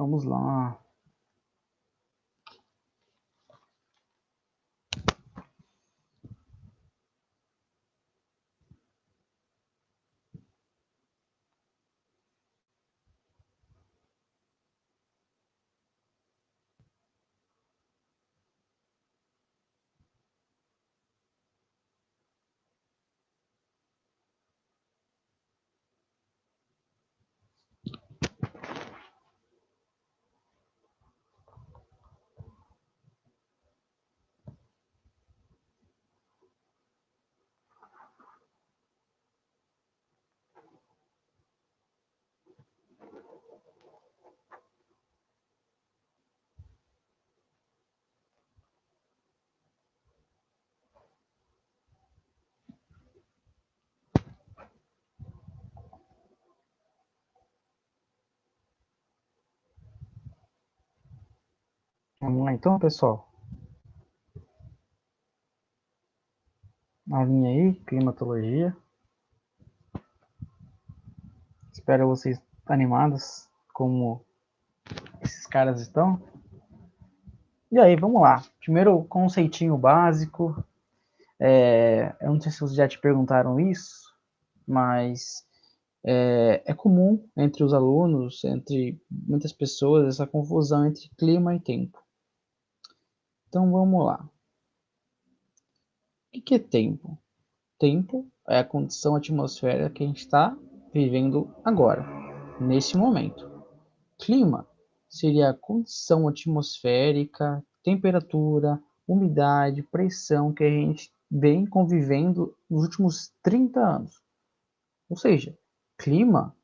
Vamos lá. Vamos lá então, pessoal. A linha aí, climatologia. Espero vocês animados como esses caras estão. E aí, vamos lá. Primeiro, conceitinho básico. Eu não sei se vocês já te perguntaram isso, mas é comum entre os alunos, entre muitas pessoas, essa confusão entre clima e tempo. Então, vamos lá. O que é tempo? Tempo é a condição atmosférica que a gente está vivendo agora, nesse momento. Clima seria a condição atmosférica, temperatura, umidade, pressão que a gente vem convivendo nos últimos 30 anos. Ou seja, clima,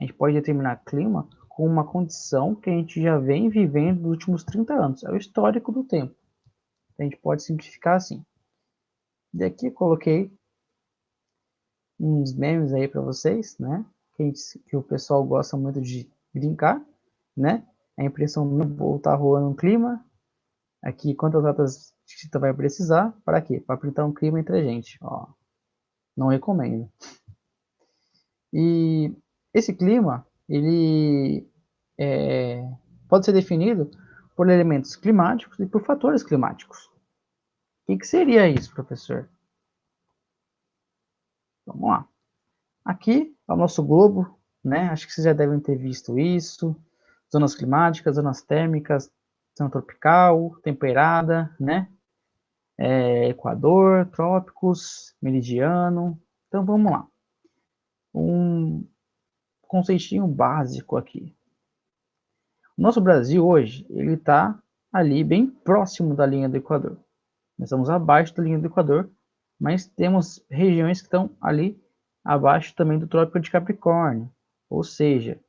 a gente pode determinar clima como uma condição que a gente já vem vivendo nos últimos 30 anos. É o histórico do tempo. A gente pode simplificar assim. E aqui eu coloquei uns memes aí para vocês, né? Que o pessoal gosta muito de brincar, né? A impressão minha, vou estar rolando um clima. Aqui, quantas latas de tinta vai precisar? Para quê? Para pintar um clima entre a gente. Ó, não recomendo. E esse clima, ele pode ser definido por elementos climáticos e por fatores climáticos. O que seria isso, professor? Vamos lá. Aqui é o nosso globo, né? Acho que vocês já devem ter visto isso. Zonas climáticas, zonas térmicas, zona tropical, temperada, né? Equador, trópicos, meridiano. Então vamos lá. Um conceitinho básico aqui. O nosso Brasil hoje, ele está ali bem próximo da linha do Equador. Nós estamos abaixo da linha do Equador, mas temos regiões que estão ali abaixo também do Trópico de Capricórnio, ou seja,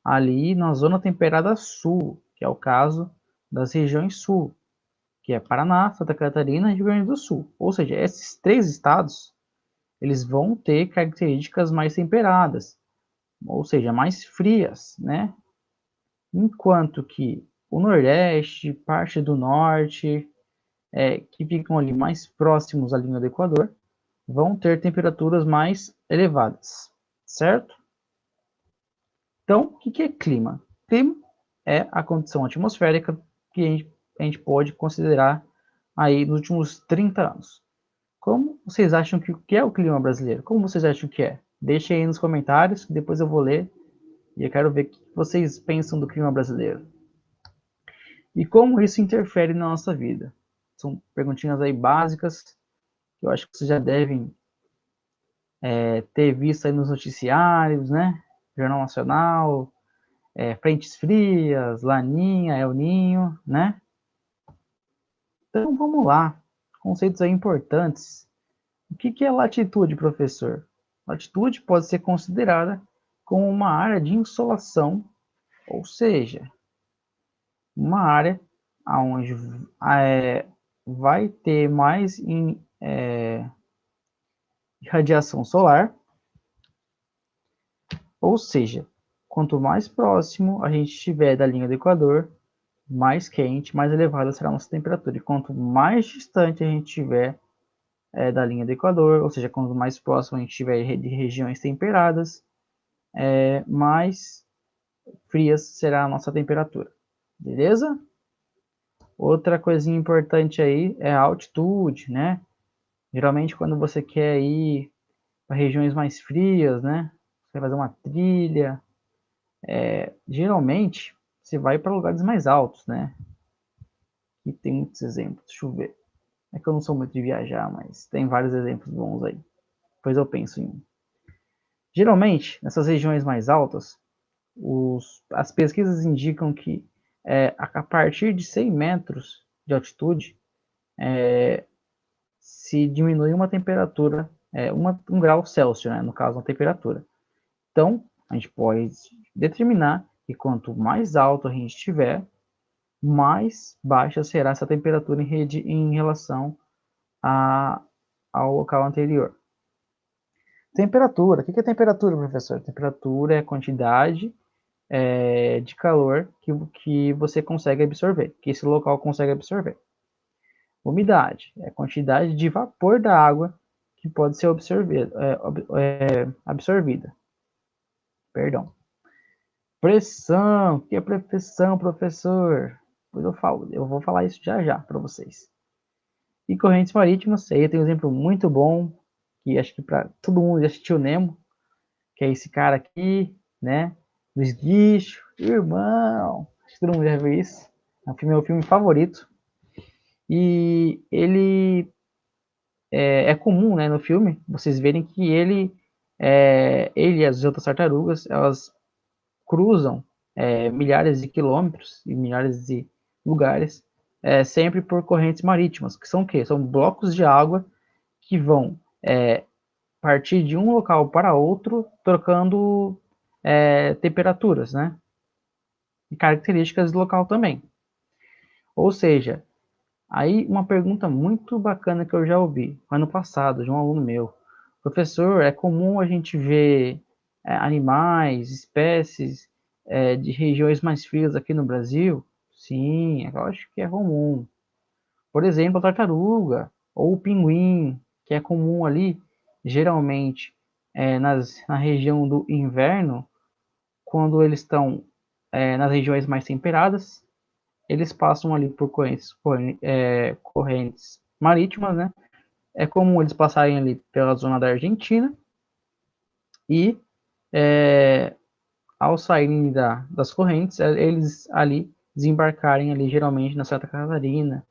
ali na zona temperada sul, que é o caso das regiões sul, que é Paraná, Santa Catarina e Rio Grande do Sul. Ou seja, esses três estados, eles vão ter características mais temperadas, ou seja, mais frias, né? Enquanto que o Nordeste, parte do Norte, que ficam ali mais próximos à linha do Equador, vão ter temperaturas mais elevadas, certo? Então, o que é clima? Clima é a condição atmosférica que a gente pode considerar aí nos últimos 30 anos. Como vocês acham que é o clima brasileiro? Como vocês acham que é? Deixem aí nos comentários, que depois eu vou ler e eu quero ver o que vocês pensam do clima brasileiro. E como isso interfere na nossa vida? São perguntinhas aí básicas, que eu acho que vocês já devem ter visto aí nos noticiários, né? Jornal Nacional, frentes frias, Laninha, El Ninho, né? Então vamos lá, conceitos aí importantes. O que é latitude, professor? Latitude pode ser considerada como uma área de insolação, ou seja, uma área onde vai ter mais radiação solar, ou seja, quanto mais próximo a gente estiver da linha do Equador, mais quente, mais elevada será a nossa temperatura. E quanto mais distante a gente estiver da linha do Equador, ou seja, quanto mais próximo a gente estiver de regiões temperadas, mais frias será a nossa temperatura. Beleza? Outra coisinha importante aí é a altitude, né? Geralmente quando você quer ir para regiões mais frias, né? Você vai fazer uma trilha, geralmente você vai para lugares mais altos, né? E tem muitos exemplos, deixa eu ver. É que eu não sou muito de viajar, mas tem vários exemplos bons aí. Depois eu penso em um. Geralmente, nessas regiões mais altas, as pesquisas indicam que a partir de 100 metros de altitude, se diminui uma temperatura, 1 grau Celsius, né, no caso, a temperatura. Então, a gente pode determinar que quanto mais alto a gente estiver, mais baixa será essa temperatura em relação ao local anterior. Temperatura. O que é temperatura, professor? Temperatura é a quantidade de calor que você consegue absorver, que esse local consegue absorver. Umidade é a quantidade de vapor da água que pode ser absorvida. Perdão. Pressão. O que é pressão, professor? Depois eu vou falar isso já já para vocês. E correntes marítimas, aí tem um exemplo muito bom, que acho que para todo mundo já assistiu Nemo, que é esse cara aqui, né? Do esguicho, irmão. Acho que todo mundo já viu isso. É o meu filme favorito. E ele é comum, né, no filme, vocês verem que ele e as outras tartarugas, elas cruzam milhares de quilômetros e milhares de lugares, sempre por correntes marítimas, que são o quê? São blocos de água que vão partir de um local para outro, trocando temperaturas, né? E características do local também. Ou seja, aí uma pergunta muito bacana que eu já ouvi ano passado de um aluno meu. Professor, é comum a gente ver animais, espécies de regiões mais frias aqui no Brasil? Sim, eu acho que é comum. Por exemplo, a tartaruga ou o pinguim, que é comum ali, geralmente na região do inverno, quando eles estão nas regiões mais temperadas, eles passam ali por correntes marítimas, né? É comum eles passarem ali pela zona da Argentina e ao saírem das correntes, eles ali desembarcarem ali geralmente na Santa Catarina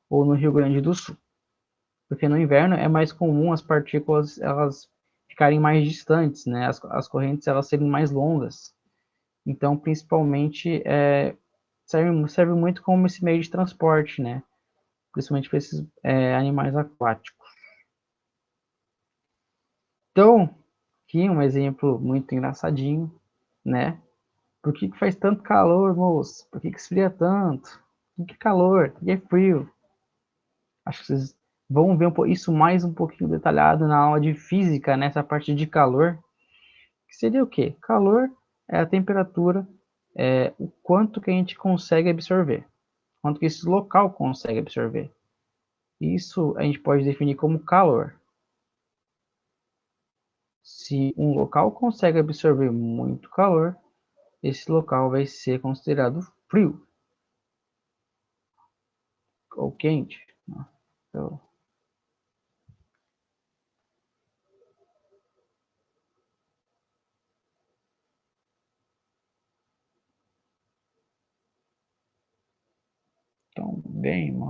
ou no Rio Grande do Sul. Porque no inverno é mais comum as partículas elas ficarem mais distantes, né? As correntes elas serem mais longas. Então, principalmente, serve muito como esse meio de transporte, né? Principalmente para esses animais aquáticos. Então, aqui um exemplo muito engraçadinho, né? Por que faz tanto calor, moço? Por que esfria tanto? O que é calor? O que é frio? Acho que vocês vão ver isso mais um pouquinho detalhado na aula de física, nessa parte de calor. Que seria o quê? Calor é a temperatura, o quanto que a gente consegue absorver, quanto que esse local consegue absorver. Isso a gente pode definir como calor. Se um local consegue absorver muito calor, esse local vai ser considerado frio ou quente. Então, bem,